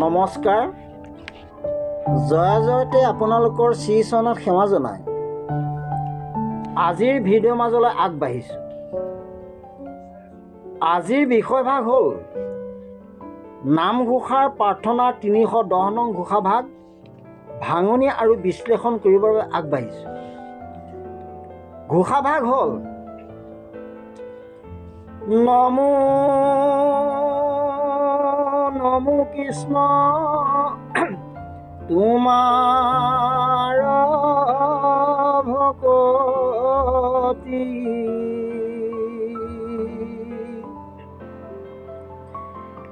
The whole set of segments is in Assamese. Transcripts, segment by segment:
নমস্কাৰ। জয়তে আপোনালোকৰ শ্ৰীচৰণত সেৱা জনাই আজিৰ ভিডিঅ' মাজলৈ আগবাঢ়িছোঁ। আজিৰ বিষয়ভাগ হ'ল নামঘোষাৰ প্ৰাৰ্থনাৰ 310 নং ঘোষাভাগ ভাঙনি আৰু বিশ্লেষণ কৰিবৰ বাবে আগবাঢ়িছোঁ। ঘোষাভাগ হ'ল নমো নমো কৃষ্ণ তোমাৰ ভকতি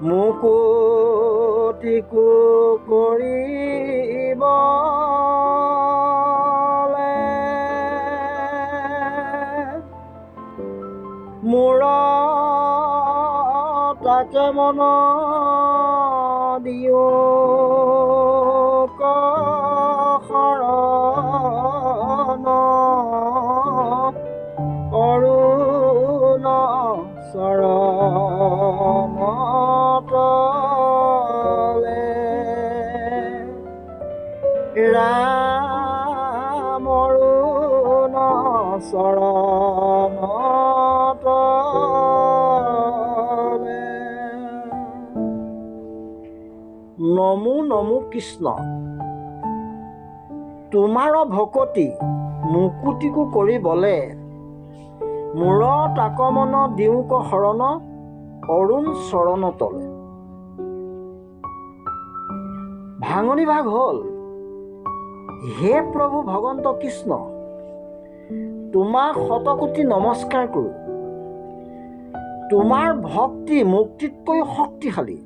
মুকুতিকো কৰিব মোৰ তাকে মন দিও শৰণ অৰুণ চৰণতলে ৰাম অৰুণ চৰণতলে। নমো নমো কৃষ্ণ তোমাৰ ভকতি মুকুতিকো কৰিবলে মোৰ তাকমন দিওঁক শৰণ অৰুণ চৰণ তলে। ভাঙনি ভাগ হ'ল হে প্ৰভু ভগৱন্ত কৃষ্ণ তোমাক শতকোটি নমস্কাৰ কৰোঁ। তোমাৰ ভক্তি মুক্তিতকৈ শক্তিশালী,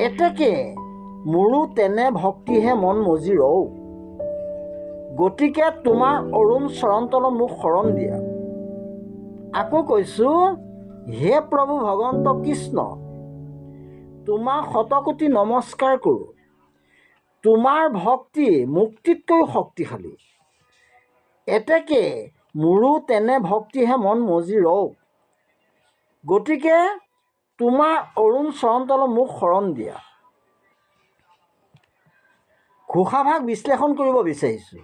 এতেকে মোৰো তেনে ভক্তিহে মন মজি ৰওঁ। গতিকে তোমাৰ অৰুণ চৰণতলত মোক শৰণ দিয়া। আকৌ কৈছোঁ হে প্ৰভু ভগৱন্ত কৃষ্ণ তোমাক শতকোটি নমস্কাৰ কৰোঁ। তোমাৰ ভক্তি মুক্তিতকৈ শক্তিশালী, এতেকে মোৰো তেনে ভক্তিহে মন মজি ৰওঁ। গতিকে তোমাৰ অৰুণ চৰণতলত মোক শৰণ দিয়া। ঘোষাভাগ বিশ্লেষণ কৰিব বিচাৰিছোঁ।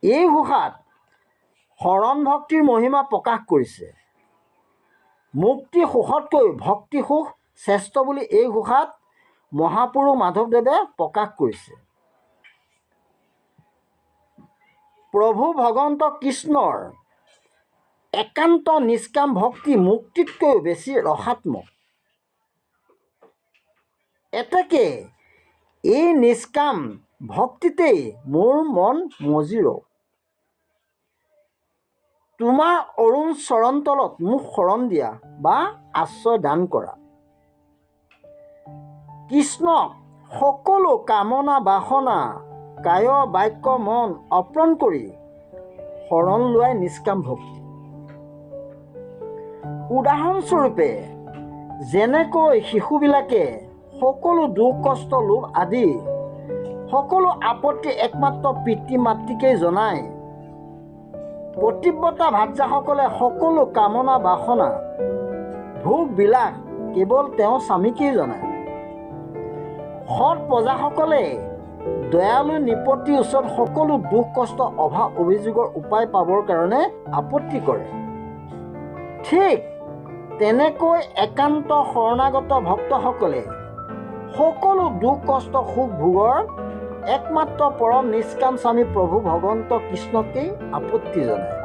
এই ঘোষাত শৰণ ভক্তিৰ মহিমা প্ৰকাশ কৰিছে। মুক্তি সুখতকৈ ভক্তি সুখ শ্ৰেষ্ঠ বুলি এই ঘোষাত মহাপুৰুষ মাধৱদেৱে প্ৰকাশ কৰিছে। প্ৰভু ভগৱন্ত কৃষ্ণৰ একান্ত নিষ্কাম ভক্তি মুক্তিতকৈ বেছি ৰসাত্মক, এতেকে এই নিষ্কাম ভক্তিতেই মোৰ মন মজি ৰওঁ। তোমাৰ অৰুণ চৰণতলত মোক শৰণ দিয়া বা আশ্ৰয় দান কৰা। কৃষ্ণক সকলো কামনা বাসনা কায় বাক্য মন অৰ্পণ কৰি শৰণ লোৱাই নিষ্কাম ভক্তি। উদাহৰণস্বৰূপে যেনেকৈ শিশুবিলাকে সকলো দুখ কষ্ট লোভ আদি সকলো আপত্তি একমাত্ৰ পিতৃ মাতৃকেই জনায়, পতিব্ৰতা ভাৰ্যাসকলে সকলো কামনা বাসনা ভোগ বিলাস কেৱল তেওঁ স্বামীকেই জনায়। সৎ প্ৰজাসকলে দয়ালু নৃপতিৰ ওচৰত সকলো দুখ কষ্ট অভাৱ অভিযোগৰ উপায় পাবৰ কাৰণে আপত্তি কৰে। ঠিক তেনেকৈ একান্ত শৰণাগত ভক্তসকলে সকলো দুখ কষ্ট সুখ ভোগৰ একমাত্ৰ পৰম নিষ্কাম স্বামী প্ৰভু ভগৱন্ত কৃষ্ণকেই আপত্তি জনায়।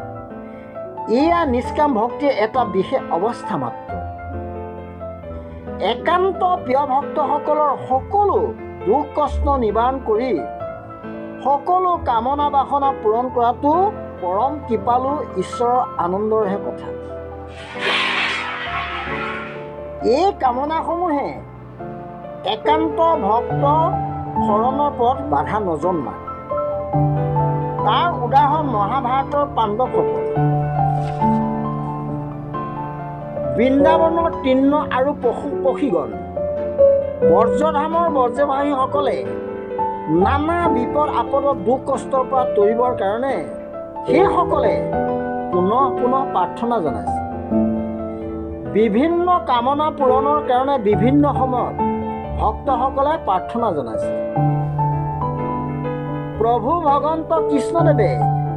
এয়া নিষ্কাম ভক্তিৰ এটা বিশেষ অৱস্থা মাত্ৰ। একান্ত প্ৰিয় ভক্তসকলৰ সকলো দুখ কষ্ট নিবাৰণ কৰি সকলো কামনা বাসনা পূৰণ কৰাটো পৰম কৃপালু ঈশ্বৰৰ আনন্দৰহে কথা। এই কামনাসমূহে একান্ত ভক্ত শৰণৰ পথ বাধা নজন্মায়। তাৰ উদাহৰণ মহাভাৰতৰ পাণ্ডৱসকল। বৃন্দাবনৰ তৃণ আৰু পশু পক্ষীগণ বজ্ৰধামৰ বজ্ৰবাহীসকলে নানা বিপদ আপদত দুখ কষ্টৰ পৰা তৰিবৰ কাৰণে সেইসকলে পুনঃ পুনঃ প্ৰাৰ্থনা জনাইছে। বিভিন্ন কামনা পূৰণৰ কাৰণে বিভিন্ন সময়ত ভক্তসকলে প্ৰাৰ্থনা জনাইছে। প্ৰভু ভগৱন্ত কৃষ্ণদেৱে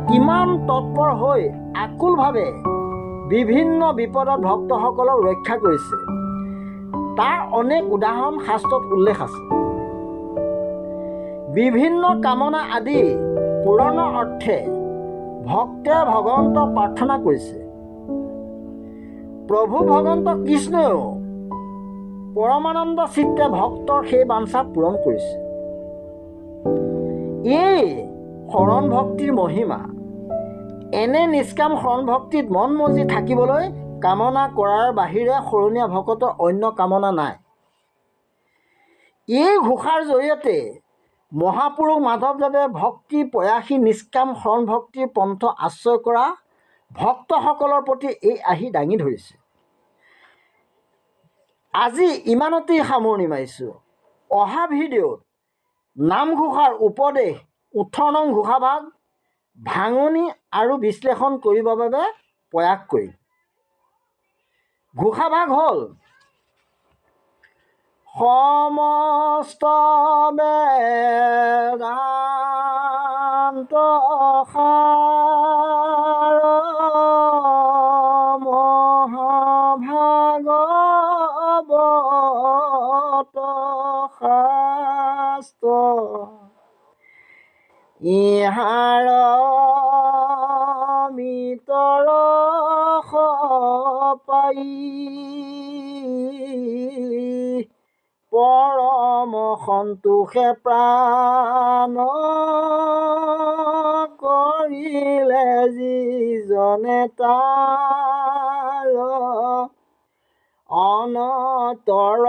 কিমান তৎপৰ হৈ আকুলভাৱে বিভিন্ন বিপদত ভক্তসকলক ৰক্ষা কৰিছে তাৰ অনেক উদাহৰণ শাস্ত্ৰত উল্লেখ আছে। বিভিন্ন কামনা আদি পূৰণৰ অৰ্থে ভক্তে ভগৱন্তক প্ৰাৰ্থনা কৰিছে। প্ৰভু ভগৱন্ত কৃষ্ণও পৰমানন্দ চিত্তে ভক্তৰ সেই বাঞ্ছা পূৰণ কৰিছে। এই শৰণ ভক্তিৰ মহিমা। এনে নিষ্কাম শৰণ ভক্তিত মন মজি থাকিবলৈ কামনা কৰাৰ বাহিৰে শৰণীয়া ভকতৰ অন্য কামনা নাই। এই ঘোষাৰ জৰিয়তে মহাপুৰুষ মাধৱদেৱে ভক্তি প্ৰয়াসী নিষ্কাম শৰণ ভক্তিৰ পন্থ আশ্ৰয় কৰা ভক্তসকলৰ প্ৰতি এই আহি দাঙি ধৰিছে। আজি ইমানতেই সামৰণি মাৰিছোঁ। অহা ভিডিঅ'ত নামঘোষাৰ উপদেশ 18 নং ঘোষাভাগ ভাঙনি আৰু বিশ্লেষণ কৰিবৰ বাবে প্ৰয়াস কৰিম। ঘোষাভাগ হ'ল: সমস্ত বেদান্ত সাৰ মহাভাগৱত শাস্ত্ৰ ইহাৰ মিতৰ পাই পৰম সন্তোষে প্ৰাণ কৰিলে যিজনে তাৰ অনতৰ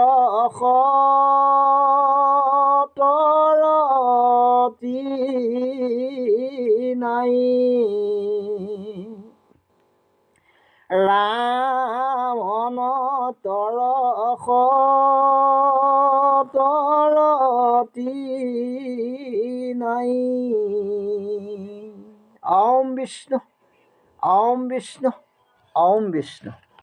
সতৰতি নাই। ৰাম অনতৰ সতৰতি নাই। ওম বিষ্ণু, ওম বিষ্ণু, ওম বিষ্ণু।